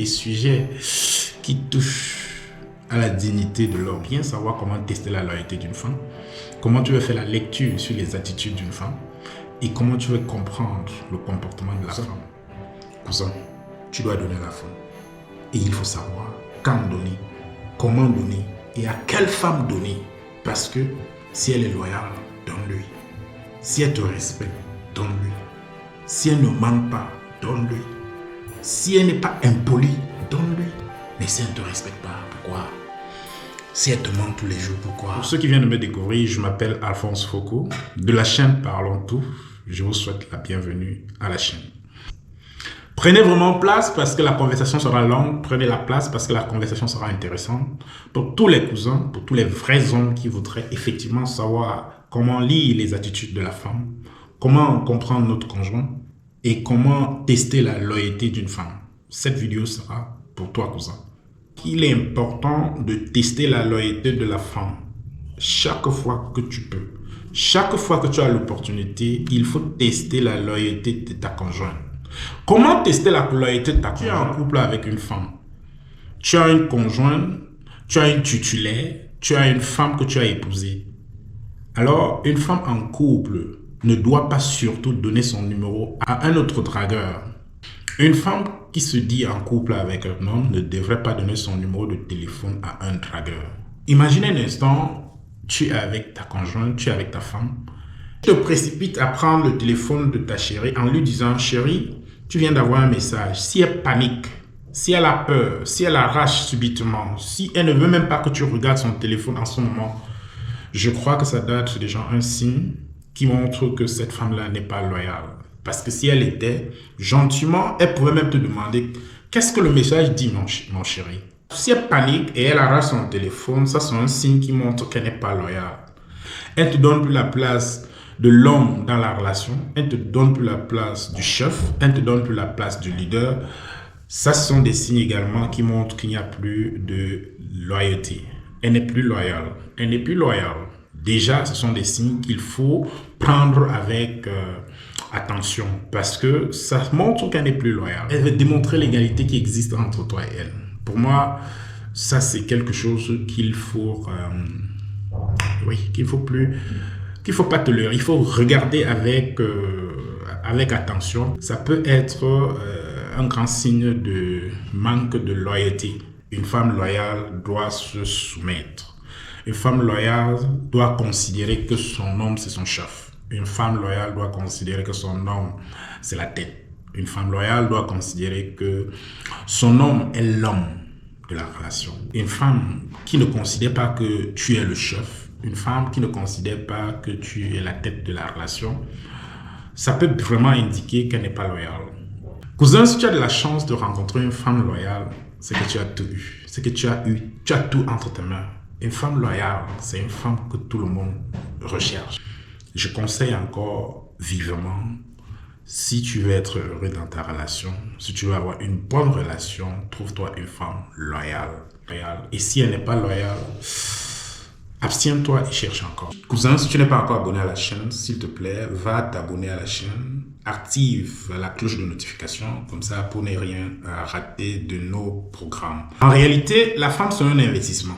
sujets qui touchent à la dignité de l'homme. Bien savoir comment tester la loyauté d'une femme, comment tu veux faire la lecture sur les attitudes d'une femme et comment tu veux comprendre le comportement de la femme. Cousin, tu dois donner à la femme. Et il faut savoir quand donner, comment donner et à quelle femme donner. Parce que si elle est loyale, donne-lui. Si elle te respecte, donne-lui. Si elle ne manque pas, donne-lui. Si elle n'est pas impolie, donne-lui. Mais si elle ne te respecte pas, pourquoi? Si elle te manque tous les jours, pourquoi? Pour ceux qui viennent de me découvrir, je m'appelle Alphonse Foucault. De la chaîne Parlons Tout, je vous souhaite la bienvenue à la chaîne. Prenez vraiment place parce que la conversation sera longue. Prenez la place parce que la conversation sera intéressante. Pour tous les cousins, pour tous les vrais hommes qui voudraient effectivement savoir comment lire les attitudes de la femme, comment comprendre notre conjoint et comment tester la loyauté d'une femme. Cette vidéo sera pour toi, cousin. Il est important de tester la loyauté de la femme chaque fois que tu peux. Chaque fois que tu as l'opportunité, il faut tester la loyauté de ta conjointe. Comment tester la loyauté de ta conjointe? Tu es en couple avec une femme. Tu as une conjointe, tu as une titulaire, tu as une femme que tu as épousée. Alors, une femme en couple ne doit pas surtout donner son numéro à un autre dragueur. Une femme qui se dit en couple avec un homme ne devrait pas donner son numéro de téléphone à un dragueur. Imagine un instant, tu es avec ta conjointe, tu es avec ta femme. Tu te précipites à prendre le téléphone de ta chérie en lui disant « Chérie, tu viens d'avoir un message. » Si elle panique, si elle a peur, si elle arrache subitement, si elle ne veut même pas que tu regardes son téléphone en ce moment, je crois que ça doit être déjà un signe qui montre que cette femme-là n'est pas loyale. Parce que si elle était, gentiment, elle pouvait même te demander « Qu'est-ce que le message dit, mon chéri ?» Si elle panique et elle arrache son téléphone, ça c'est un signe qui montre qu'elle n'est pas loyale. Elle te donne plus la place de l'homme dans la relation, elle te donne plus la place du chef, elle te donne plus la place du leader. Ça, ce sont des signes également qui montrent qu'il n'y a plus de loyauté. Elle n'est plus loyale. Elle n'est plus loyale. Déjà, ce sont des signes qu'il faut prendre avec attention parce que ça montre qu'elle n'est plus loyale. Elle veut démontrer l'égalité qui existe entre toi et elle. Pour moi, ça, c'est quelque chose qu'il faut... qu'il faut pas tolérer, il faut regarder avec attention. Ça peut être un grand signe de manque de loyauté. Une femme loyale doit se soumettre. Une femme loyale doit considérer que son homme, c'est son chef. Une femme loyale doit considérer que son homme, c'est la tête. Une femme loyale doit considérer que son homme est l'homme de la relation. Une femme qui ne considère pas que tu es le chef, une femme qui ne considère pas que tu es la tête de la relation, ça peut vraiment indiquer qu'elle n'est pas loyale. Cousin, si tu as de la chance de rencontrer une femme loyale, c'est que tu as tout eu. C'est que tu as tout entre tes mains. Une femme loyale, c'est une femme que tout le monde recherche. Je conseille encore vivement, si tu veux être heureux dans ta relation, si tu veux avoir une bonne relation, trouve-toi une femme loyale. Et si elle n'est pas loyale, abstiens-toi et cherche encore. Cousin, si tu n'es pas encore abonné à la chaîne, s'il te plaît, va t'abonner à la chaîne. Active la cloche de notification, comme ça, pour ne rien rater de nos programmes. En réalité, la femme, c'est un investissement.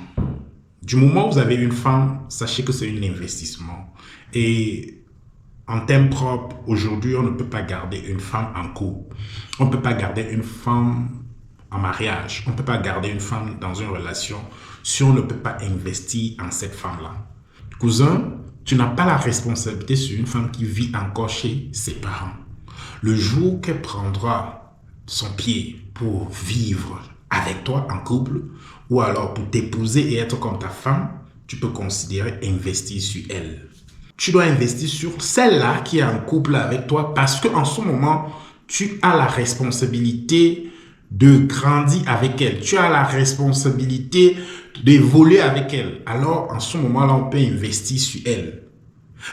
Du moment où vous avez une femme, sachez que c'est un investissement. Et en termes propres, aujourd'hui, on ne peut pas garder une femme en couple. On ne peut pas garder une femme en mariage. On ne peut pas garder une femme dans une relation si on ne peut pas investir en cette femme-là. Cousin, tu n'as pas la responsabilité sur une femme qui vit encore chez ses parents. Le jour qu'elle prendra son pied pour vivre avec toi en couple, ou alors pour t'épouser et être comme ta femme, tu peux considérer investir sur elle. Tu dois investir sur celle-là qui est en couple avec toi parce qu'en ce moment, tu as la responsabilité de grandir avec elle. Tu as la responsabilité d'évoluer avec elle. Alors, en ce moment-là, on peut investir sur elle.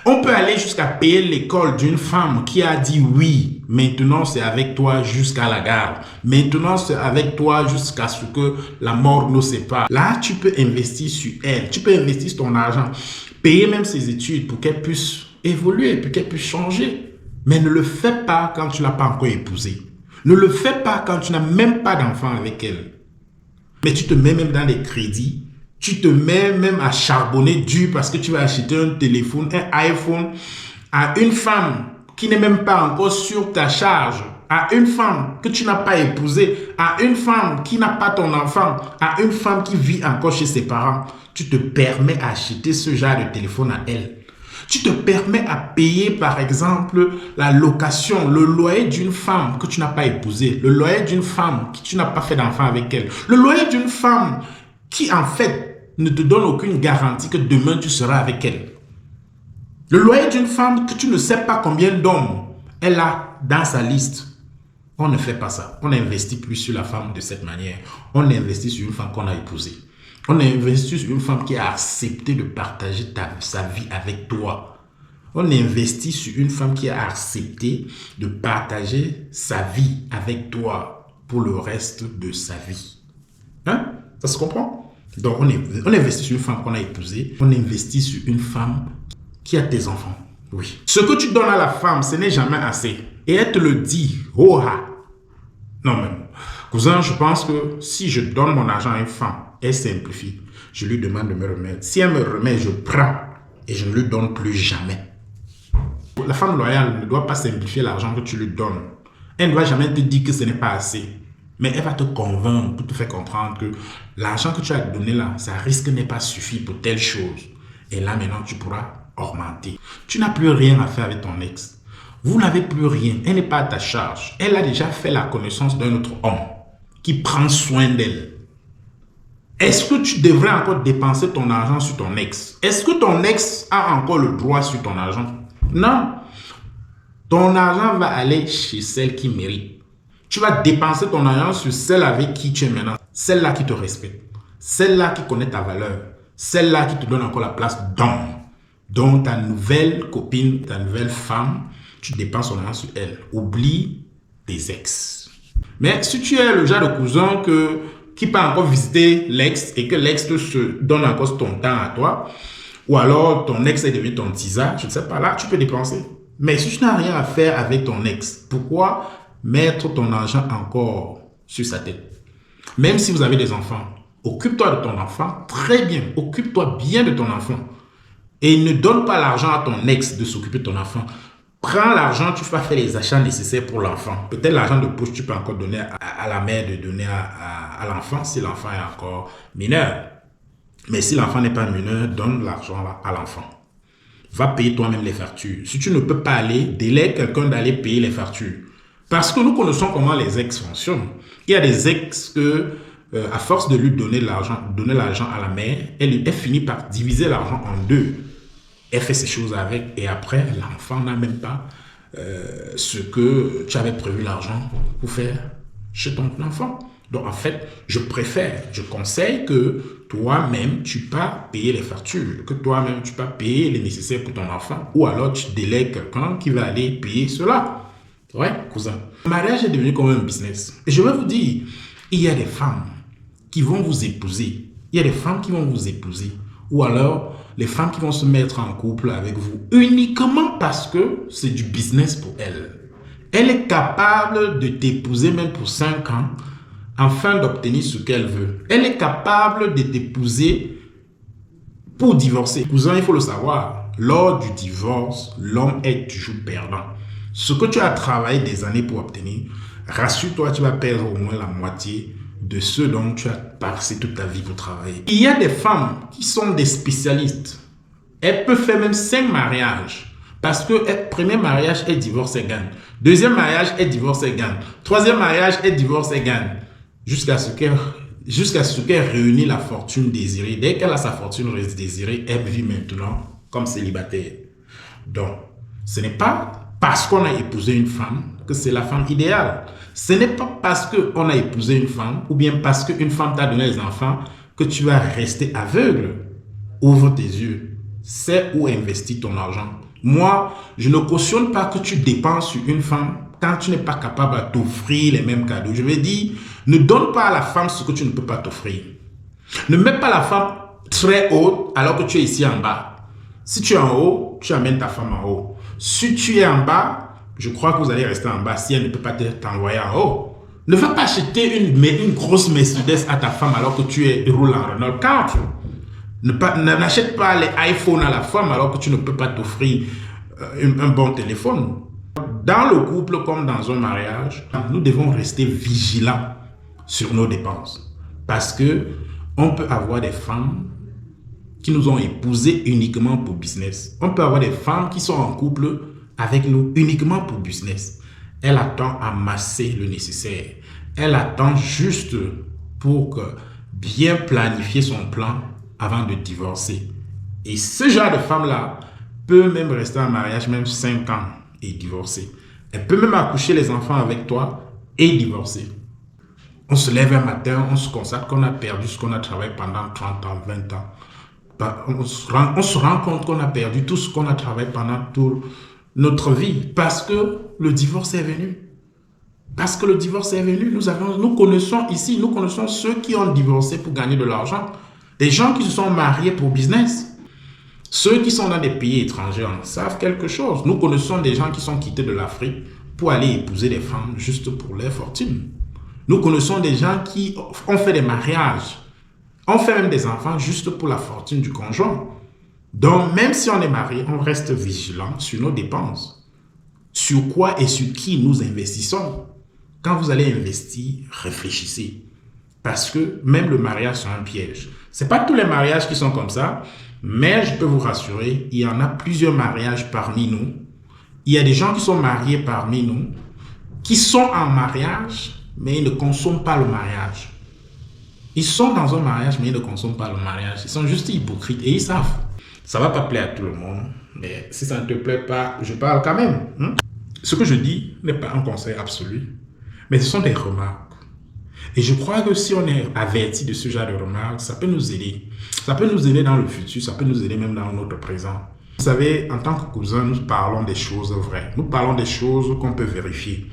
On peut aller jusqu'à payer l'école d'une femme qui a dit oui. Maintenant, c'est avec toi jusqu'à la gare. Maintenant, c'est avec toi jusqu'à ce que la mort nous sépare. Là, tu peux investir sur elle. Tu peux investir ton argent. Payer même ses études pour qu'elle puisse évoluer, pour qu'elle puisse changer. Mais ne le fais pas quand tu ne l'as pas encore épousée. Ne le fais pas quand tu n'as même pas d'enfant avec elle. Mais tu te mets même dans les crédits. Tu te mets même à charbonner dur parce que tu vas acheter un téléphone, un iPhone à une femme qui n'est même pas encore sur ta charge, à une femme que tu n'as pas épousée, à une femme qui n'a pas ton enfant, à une femme qui vit encore chez ses parents. Tu te permets d'acheter ce genre de téléphone à elle. Tu te permets à payer, par exemple, la location, le loyer d'une femme que tu n'as pas épousée, le loyer d'une femme que tu n'as pas fait d'enfant avec elle, le loyer d'une femme qui, en fait, ne te donne aucune garantie que demain tu seras avec elle. Le loyer d'une femme que tu ne sais pas combien d'hommes elle a dans sa liste. On ne fait pas ça. On n'investit plus sur la femme de cette manière. On investit sur une femme qu'on a épousée. On investit sur une femme qui a accepté de partager sa vie avec toi. On investit sur une femme qui a accepté de partager sa vie avec toi pour le reste de sa vie. Hein? Ça se comprend? Donc, on investit sur une femme qu'on a épousée. On investit sur une femme qui a tes enfants. Oui. Ce que tu donnes à la femme, ce n'est jamais assez. Et elle te le dit. Oh ah. Non, mais cousin, je pense que si je donne mon argent à une femme, elle simplifie. Je lui demande de me remettre. Si elle me remet, je prends et je ne lui donne plus jamais. La femme loyale ne doit pas simplifier l'argent que tu lui donnes. Elle ne va jamais te dire que ce n'est pas assez. Mais elle va te convaincre pour te faire comprendre que l'argent que tu as donné là, ça risque n'est pas suffi pour telle chose. Et là, maintenant, tu pourras augmenter. Tu n'as plus rien à faire avec ton ex. Vous n'avez plus rien. Elle n'est pas à ta charge. Elle a déjà fait la connaissance d'un autre homme qui prend soin d'elle. Est-ce que tu devrais encore dépenser ton argent sur ton ex? Est-ce que ton ex a encore le droit sur ton argent? Non. Ton argent va aller chez celle qui mérite. Tu vas dépenser ton argent sur celle avec qui tu es maintenant. Celle-là qui te respecte. Celle-là qui connaît ta valeur. Celle-là qui te donne encore la place d'homme. Donc ta nouvelle copine, ta nouvelle femme, tu dépenses ton argent sur elle. Oublie tes ex. Mais si tu es le genre de cousin qui peut encore visiter l'ex et que l'ex te donne encore ton temps à toi, ou alors ton ex est devenu ton tisa, je ne sais pas, là tu peux dépenser. Mais si tu n'as rien à faire avec ton ex, pourquoi mettre ton argent encore sur sa tête? Même si vous avez des enfants, occupe-toi de ton enfant très bien, occupe-toi bien de ton enfant. Et ne donne pas l'argent à ton ex de s'occuper de ton enfant. Prends l'argent, tu vas faire les achats nécessaires pour l'enfant. Peut-être l'argent de poche, tu peux encore donner à la mère de donner à l'enfant si l'enfant est encore mineur. Mais si l'enfant n'est pas mineur, donne l'argent à l'enfant. Va payer toi-même les factures. Si tu ne peux pas aller, délègue quelqu'un d'aller payer les factures. Parce que nous connaissons comment les ex fonctionnent. Il y a des ex que, à force de lui donner l'argent à la mère, elle finit par diviser l'argent en deux. Elle fait ces choses avec et après, l'enfant n'a même pas ce que tu avais prévu l'argent pour faire chez ton enfant. Donc, en fait, je conseille que toi-même, tu pas payer les factures, que toi-même, tu pas payer les nécessaires pour ton enfant ou alors tu délègues quelqu'un qui va aller payer cela. Ouais, cousin. Le mariage est devenu comme un business. Et je vais vous dire, il y a des femmes qui vont vous épouser. Il y a des femmes qui vont vous épouser. Ou alors, les femmes qui vont se mettre en couple avec vous uniquement parce que c'est du business pour elles. Elle est capable de t'épouser même pour 5 ans afin d'obtenir ce qu'elle veut. Elle est capable de t'épouser pour divorcer. Cousin, il faut le savoir, lors du divorce, l'homme est toujours perdant. Ce que tu as travaillé des années pour obtenir, rassure-toi, tu vas perdre au moins la moitié de ce dont tu as passé toute ta vie pour travailler. Il y a des femmes qui sont des spécialistes. Elles peuvent faire même 5 mariages. Parce que premier mariage, elle divorce, elle gagne. Deuxième mariage, elle divorce, elle gagne. Troisième mariage, elle divorce, elle gagne. Jusqu'à ce qu'elle réunisse la fortune désirée. Dès qu'elle a sa fortune désirée, elle vit maintenant comme célibataire. Donc, ce n'est pas parce qu'on a épousé une femme que c'est la femme idéale. Ce n'est pas parce qu'on a épousé une femme ou bien parce qu'une femme t'a donné les enfants que tu vas rester aveugle. Ouvre tes yeux. C'est où investir ton argent. Moi, je ne cautionne pas que tu dépenses sur une femme quand tu n'es pas capable de t'offrir les mêmes cadeaux. Je vais dire, ne donne pas à la femme ce que tu ne peux pas t'offrir. Ne mets pas la femme très haute alors que tu es ici en bas. Si tu es en haut, tu amènes ta femme en haut. Si tu es en bas, Je crois que vous allez rester en bas si elle ne peut pas t'envoyer en haut. Ne va pas acheter une grosse Mercedes à ta femme alors que tu roules en Renault 4. N'achète pas les iPhones à la femme alors que tu ne peux pas t'offrir un bon téléphone. Dans le couple comme dans un mariage, nous devons rester vigilants sur nos dépenses. Parce que on peut avoir des femmes qui nous ont épousés uniquement pour business. On peut avoir des femmes qui sont en couple avec nous uniquement pour business. Elle attend amasser le nécessaire. Elle attend juste pour bien planifier son plan avant de divorcer. Et ce genre de femme-là peut même rester en mariage même 5 ans et divorcer. Elle peut même accoucher les enfants avec toi et divorcer. On se lève un matin, on se constate qu'on a perdu ce qu'on a travaillé pendant 30 ans, 20 ans. On se rend compte qu'on a perdu tout ce qu'on a travaillé pendant toute notre vie parce que le divorce est venu. Parce que le divorce est venu, nous connaissons ici, nous connaissons ceux qui ont divorcé pour gagner de l'argent. Des gens qui se sont mariés pour business. Ceux qui sont dans des pays étrangers en savent quelque chose. Nous connaissons des gens qui sont quittés de l'Afrique pour aller épouser des femmes juste pour leur fortune. Nous connaissons des gens qui ont fait des mariages. On fait même des enfants juste pour la fortune du conjoint. Donc, même si on est marié, on reste vigilant sur nos dépenses. Sur quoi et sur qui nous investissons. Quand vous allez investir, réfléchissez. Parce que même le mariage, c'est un piège. Ce n'est pas tous les mariages qui sont comme ça, mais je peux vous rassurer, il y en a plusieurs mariages parmi nous. Il y a des gens qui sont mariés parmi nous, qui sont en mariage, mais ils ne consomment pas le mariage. Ils sont dans un mariage, mais ils ne consomment pas le mariage. Ils sont juste hypocrites et ils savent. Ça ne va pas plaire à tout le monde, mais si ça ne te plaît pas, je parle quand même. Ce que je dis n'est pas un conseil absolu, mais ce sont des remarques. Et je crois que si on est averti de ce genre de remarques, ça peut nous aider. Ça peut nous aider dans le futur, ça peut nous aider même dans notre présent. Vous savez, en tant que cousin, nous parlons des choses vraies. Nous parlons des choses qu'on peut vérifier.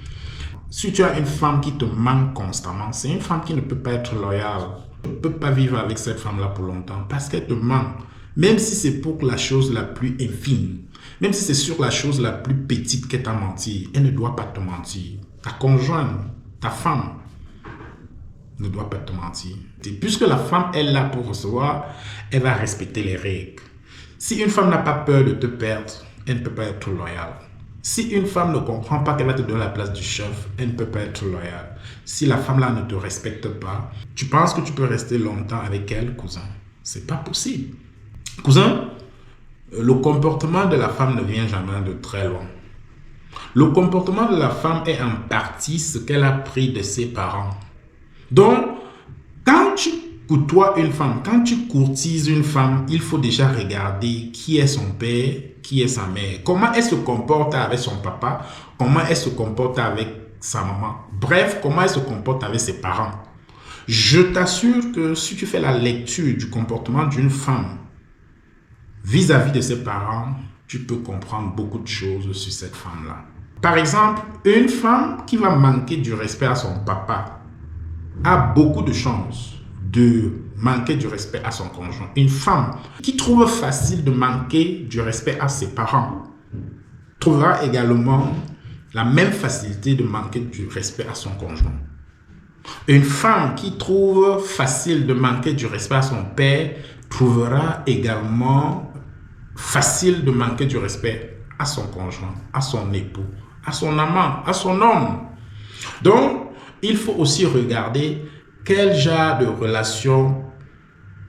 Si tu as une femme qui te manque constamment, c'est une femme qui ne peut pas être loyale. Tu ne peux pas vivre avec cette femme-là pour longtemps parce qu'elle te manque. Même si c'est pour la chose la plus infime, même si c'est sur la chose la plus petite qu'elle t'a menti, elle ne doit pas te mentir. Ta conjointe, ta femme, ne doit pas te mentir. Et puisque la femme est là pour recevoir, elle va respecter les règles. Si une femme n'a pas peur de te perdre, elle ne peut pas être loyale. Si une femme ne comprend pas qu'elle va te donner la place du chef, elle ne peut pas être loyale. Si la femme là ne te respecte pas, tu penses que tu peux rester longtemps avec elle, cousin? C'est pas possible. Cousin, le comportement de la femme ne vient jamais de très loin. Le comportement de la femme est en partie ce qu'elle a pris de ses parents. Donc, quand tu côtoies une femme, quand tu courtises une femme, il faut déjà regarder qui est son père, qui est sa mère. Comment elle se comporte avec son papa, comment elle se comporte avec sa maman. Bref, comment elle se comporte avec ses parents. Je t'assure que si tu fais la lecture du comportement d'une femme vis-à-vis de ses parents, tu peux comprendre beaucoup de choses sur cette femme-là. Par exemple, une femme qui va manquer du respect à son papa a beaucoup de chances de manquer du respect à son conjoint. Une femme qui trouve facile de manquer du respect à ses parents trouvera également la même facilité de manquer du respect à son conjoint. Une femme qui trouve facile de manquer du respect à son père trouvera également facile de manquer du respect à son conjoint, à son époux, à son amant, à son homme. Donc, il faut aussi regarder quel genre de relation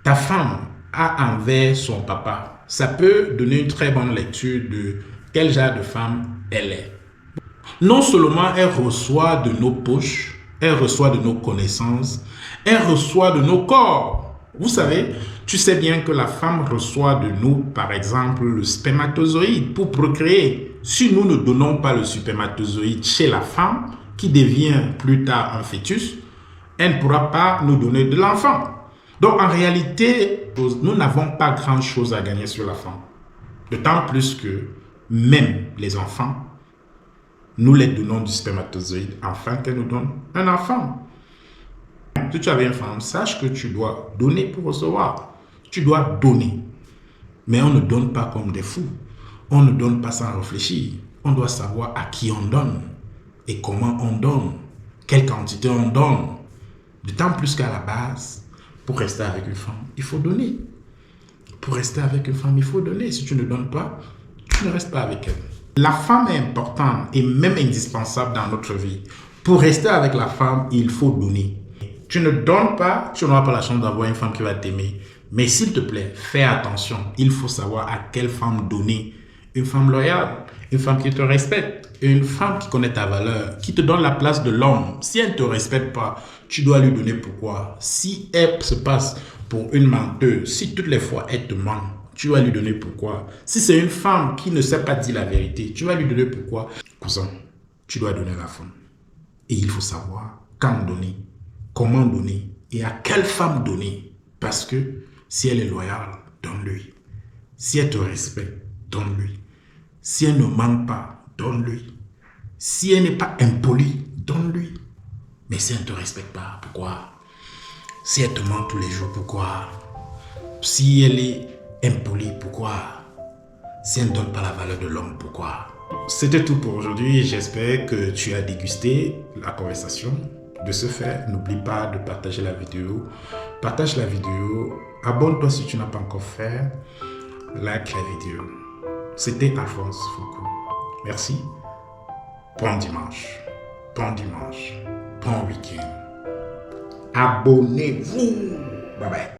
ta femme a envers son papa. Ça peut donner une très bonne lecture de quel genre de femme elle est. Non seulement elle reçoit de nos poches, elle reçoit de nos connaissances, elle reçoit de nos corps. Vous savez, tu sais bien que la femme reçoit de nous, par exemple, le spermatozoïde pour procréer. Si nous ne donnons pas le spermatozoïde chez la femme, qui devient plus tard un fœtus, elle ne pourra pas nous donner de l'enfant. Donc en réalité, nous n'avons pas grand-chose à gagner sur la femme. D'autant plus que même les enfants, nous les donnons du spermatozoïde afin qu'elle nous donne un enfant. Si tu avais une femme, sache que tu dois donner pour recevoir. Tu dois donner. Mais on ne donne pas comme des fous. On ne donne pas sans réfléchir. on doit savoir à qui on donne et comment on donne, quelle quantité on donne. D'autant plus qu'à la base, pour rester avec une femme, il faut donner. Pour rester avec une femme, il faut donner. Si tu ne donnes pas, tu ne restes pas avec elle. La femme est importante et même indispensable dans notre vie. Pour rester avec la femme, il faut donner. Tu ne donnes pas, tu n'auras pas la chance d'avoir une femme qui va t'aimer. Mais s'il te plaît, fais attention. Il faut savoir à quelle femme donner. Une femme loyale, une femme qui te respecte, une femme qui connaît ta valeur, qui te donne la place de l'homme. Si elle ne te respecte pas, tu dois lui donner pourquoi. Si elle se passe pour une menteuse, si toutes les fois elle te ment, tu vas lui donner pourquoi. Si c'est une femme qui ne sait pas dire la vérité, tu vas lui donner pourquoi. Cousin, tu dois donner la femme. Et il faut savoir quand donner, comment donner et à quelle femme donner. Parce que si elle est loyale, donne-lui. Si elle te respecte, donne-lui. Si elle ne ment pas, donne-lui. Si elle n'est pas impolie, donne-lui. Mais si elle ne te respecte pas, pourquoi? Si elle te ment tous les jours, pourquoi? Si elle est impolie, pourquoi? Si elle ne donne pas la valeur de l'homme, pourquoi? C'était tout pour aujourd'hui. J'espère que tu as dégusté la conversation. De ce fait, n'oublie pas de partager la vidéo. Partage la vidéo. Abonne-toi si tu n'as pas encore fait. Like la vidéo. C'était Alphonse Foucault. Merci. Bon dimanche. Bon dimanche. Bon week-end. Abonnez-vous. Bye bye.